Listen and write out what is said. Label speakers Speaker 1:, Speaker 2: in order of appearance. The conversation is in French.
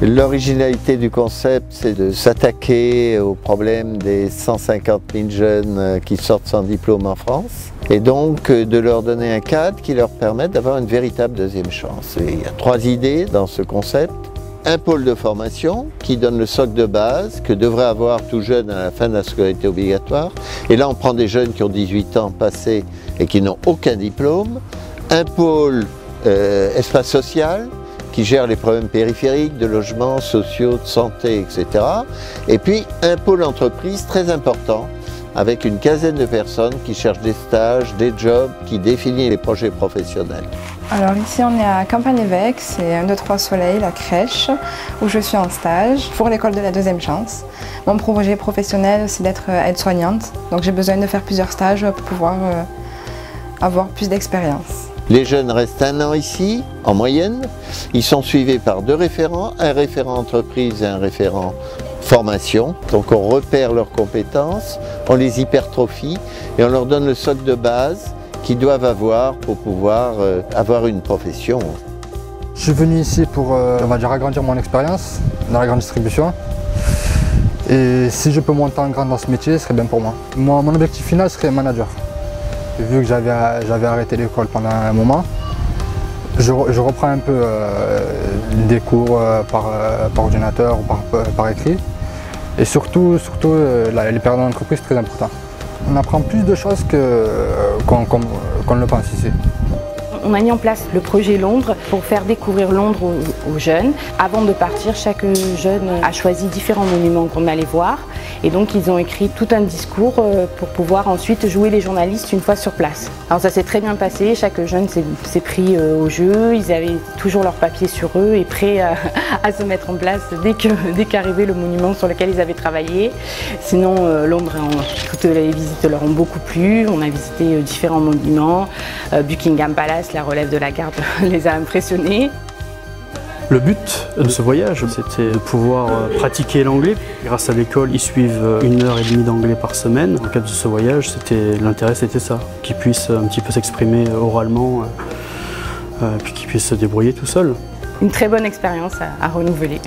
Speaker 1: L'originalité du concept, c'est de s'attaquer au problème des 150 000 jeunes qui sortent sans diplôme en France et donc de leur donner un cadre qui leur permette d'avoir une véritable deuxième chance. Et il y a 3 idées dans ce concept. Un pôle de formation qui donne le socle de base que devrait avoir tout jeune à la fin de la scolarité obligatoire. Et là, on prend des jeunes qui ont 18 ans passés et qui n'ont aucun diplôme. Un pôle espace social qui gère les problèmes périphériques de logements sociaux, de santé, etc. Et puis un pôle entreprise très important avec une quinzaine de personnes qui cherchent des stages, des jobs, qui définissent les projets professionnels.
Speaker 2: Alors ici on est à Campagne-l'Évêque, c'est 1, 2, 3 Soleil, la crèche, où je suis en stage pour l'école de la deuxième chance. Mon projet professionnel c'est d'être aide-soignante, donc j'ai besoin de faire plusieurs stages pour pouvoir avoir plus d'expérience.
Speaker 1: Les jeunes restent 1 an ici, en moyenne. Ils sont suivis par 2 référents, un référent entreprise et un référent formation. Donc on repère leurs compétences, on les hypertrophie et on leur donne le socle de base qu'ils doivent avoir pour pouvoir avoir une profession.
Speaker 3: Je suis venu ici pour on va dire, agrandir mon expérience dans la grande distribution. Et si je peux monter en grande dans ce métier, ce serait bien pour moi. Mon objectif final serait manager. Vu que j'avais arrêté l'école pendant un moment, je reprends un peu des cours par ordinateur ou par écrit. Et surtout les périodes d'entreprise, c'est très important. On apprend plus de choses qu'on ne le pense ici.
Speaker 4: On a mis en place le projet Londres pour faire découvrir Londres aux jeunes. Avant de partir, chaque jeune a choisi différents monuments qu'on allait voir. Et donc ils ont écrit tout un discours pour pouvoir ensuite jouer les journalistes une fois sur place. Alors ça s'est très bien passé, chaque jeune s'est pris au jeu, ils avaient toujours leurs papiers sur eux et prêts à se mettre en place dès qu'arrivait le monument sur lequel ils avaient travaillé. Sinon Londres, toutes les visites leur ont beaucoup plu, on a visité différents monuments, Buckingham Palace, la relève de la garde les a impressionnés.
Speaker 5: Le but de ce voyage, c'était de pouvoir pratiquer l'anglais. Grâce à l'école, ils suivent 1h30 d'anglais par semaine. Dans le cadre de ce voyage, l'intérêt c'était ça, qu'ils puissent un petit peu s'exprimer oralement, puis qu'ils puissent se débrouiller tout seuls.
Speaker 4: Une très bonne expérience à renouveler.